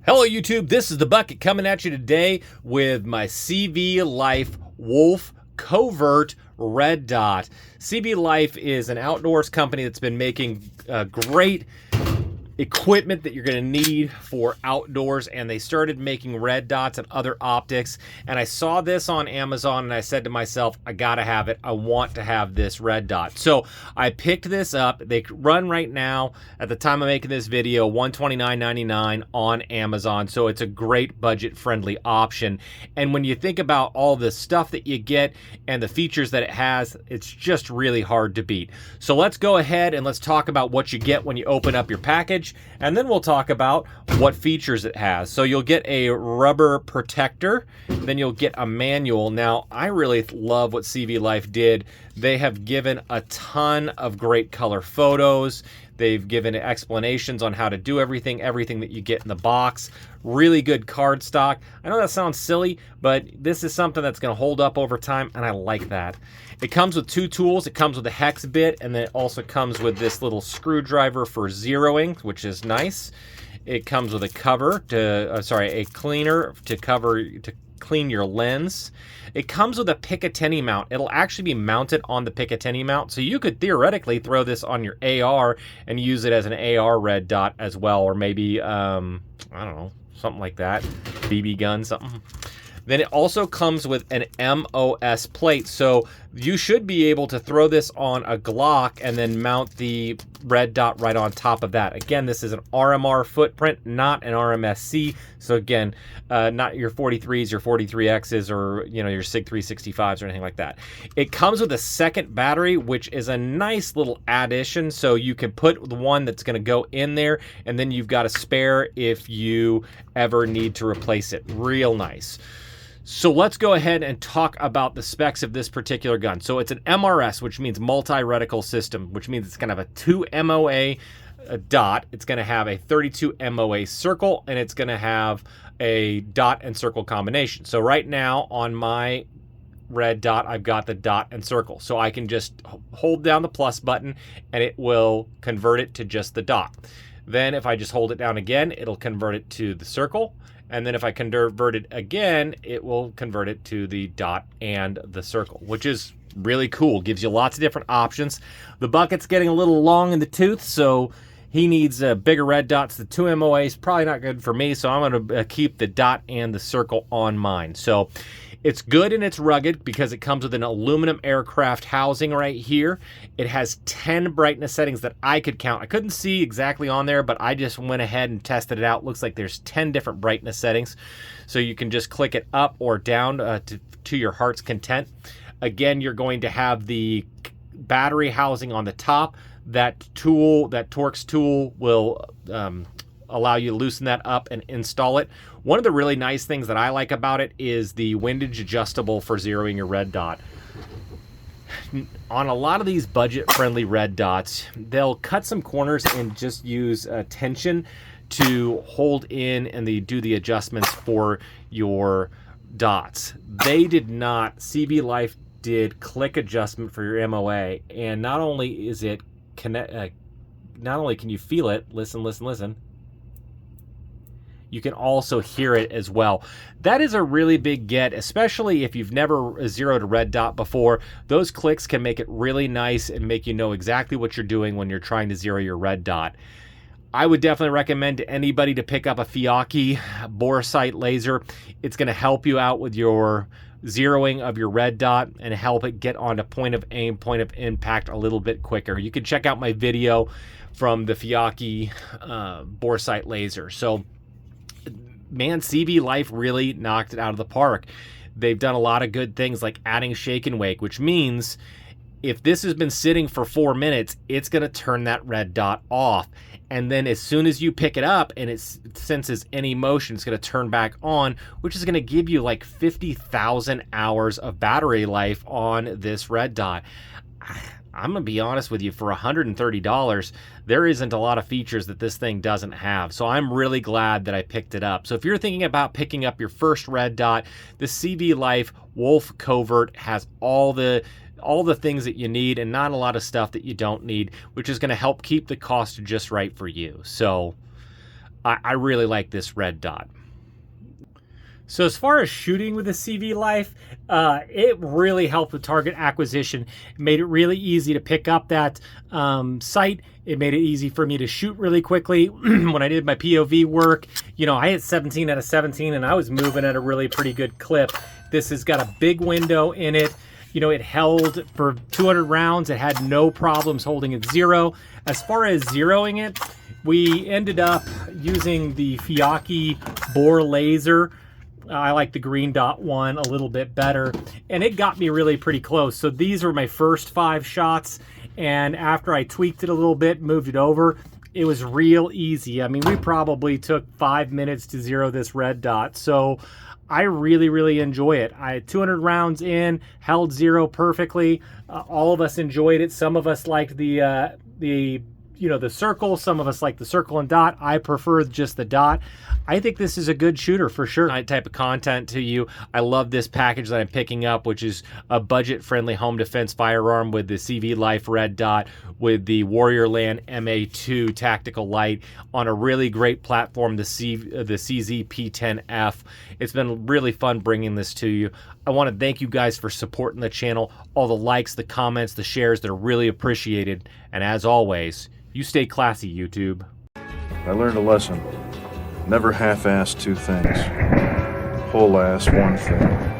Hello YouTube, this is the Bucket coming at you today with my CV Life Wolf Covert Red Dot. CV Life is an outdoors company that's been making great equipment that you're going to need for outdoors, and they started making red dots and other optics, and I saw this on Amazon and I said to myself, I gotta have it. I want to have this red dot. So I picked this up. They run right now at the time of making this video $129.99 on Amazon, so it's a great budget friendly option. And when you think about all the stuff that you get and the features that it has, it's just really hard to beat. So let's go ahead and let's talk about what you get when you open up your package, and then we'll talk about what features it has. So you'll get a rubber protector, then you'll get a manual. Now, I really love what CV Life did. They have given a ton of great color photos. They've given explanations on how to do everything that you get in the box. Really good card stock. I know that sounds silly, but this is something that's going to hold up over time, and I like that. It comes with two tools. It comes with a hex bit, and then it also comes with this little screwdriver for zeroing, which is nice. It comes with a cover to, a cleaner to clean your lens. It comes with a Picatinny mount. It'll actually be mounted on the Picatinny mount, so you could theoretically throw this on your AR and use it as an AR red dot as well, or maybe, I don't know, something like that, BB gun, something. Then it also comes with an MOS plate, so you should be able to throw this on a Glock and then mount the red dot right on top of that. Again, this is an RMR footprint, not an RMSC. So again, not your 43s, your 43Xs, or your SIG 365s or anything like that. It comes with a second battery, which is a nice little addition. So you can put the one that's going to go in there, and then you've got a spare if you ever need to replace it. Real nice. So let's go ahead and talk about the specs of this particular gun. So it's an MRS, which means Multi Reticle system, which means it's going to have a 2 MOA dot. It's going to have a 32 MOA circle, and it's going to have a dot and circle combination. So right now on my red dot, I've got the dot and circle. So I can just hold down the plus button and it will convert it to just the dot. Then if I just hold it down again, it'll convert it to the circle. And then if I convert it again, it will convert it to the dot and the circle, which is really cool. Gives you lots of different options. The bucket's getting a little long in the tooth, so he needs bigger red dots. The 2 MOA is probably not good for me, so I'm going to keep the dot and the circle on mine. So it's good and it's rugged because it comes with an aluminum aircraft housing right here. It has 10 brightness settings that I could count. I couldn't see exactly on there, but I just went ahead and tested it out. Looks like there's 10 different brightness settings. So you can just click it up or down to your heart's content. Again, you're going to have the battery housing on the top. That tool, that Torx tool, will allow you to loosen that up and install it. One of the really nice things that I like about it is the windage adjustable for zeroing your red dot. On a lot of these budget-friendly red dots, they'll cut some corners and just use tension to hold in and do the adjustments for your dots. They did not. CV Life did click adjustment for your MOA, and not only is it not only can you feel it, listen, you can also hear it as well. That is a really big get, especially if you've never zeroed a red dot before. Those clicks can make it really nice and make you know exactly what you're doing when you're trying to zero your red dot. I would definitely recommend to anybody to pick up a Fiocchi bore sight laser. It's going to help you out with your zeroing of your red dot and help it get onto point of aim, point of impact a little bit quicker. You can check out my video from the Fiocchi bore sight laser. So man, CV Life really knocked it out of the park. They've done a lot of good things like adding shake and wake, which means if this has been sitting for 4 minutes, it's going to turn that red dot off. And then as soon as you pick it up and it senses any motion, it's going to turn back on, which is going to give you like 50,000 hours of battery life on this red dot. I'm going to be honest with you, for $130, there isn't a lot of features that this thing doesn't have. So I'm really glad that I picked it up. So if you're thinking about picking up your first red dot, the CV Life Wolf Covert has all the things that you need and not a lot of stuff that you don't need, which is going to help keep the cost just right for you. So I really like this red dot. So as far as shooting with the CV Life, it really helped with target acquisition. It made it really easy to pick up that sight. It made it easy for me to shoot really quickly. When I did my POV work, you know, I hit 17 out of 17 and I was moving at a really pretty good clip. This has got a big window in it. You know, it held for 200 rounds. It had no problems holding it zero. As far as zeroing it, we ended up using the Fiocchi bore laser. I like the green dot one a little bit better, and it got me really pretty close. So these were my first 5 shots, and after I tweaked it a little bit, moved it over, it was real easy. I mean, we probably took 5 minutes to zero this red dot. So I really enjoy it. I had 200 rounds in, held zero perfectly. All of us enjoyed it. Some of us liked the circle. Some of us like the circle and dot. I prefer just the dot. I think this is a good shooter for sure. Type of content to you. I love this package that I'm picking up, which is a budget-friendly home defense firearm with the CV Life red dot, with the Warriorland MA2 tactical light on a really great platform, the CZ P10F. It's been really fun bringing this to you. I want to thank you guys for supporting the channel. All the likes, the comments, the shares, they're really appreciated. And as always, you stay classy, YouTube. I learned a lesson. Never half-ass 2 things. Whole-ass 1 thing.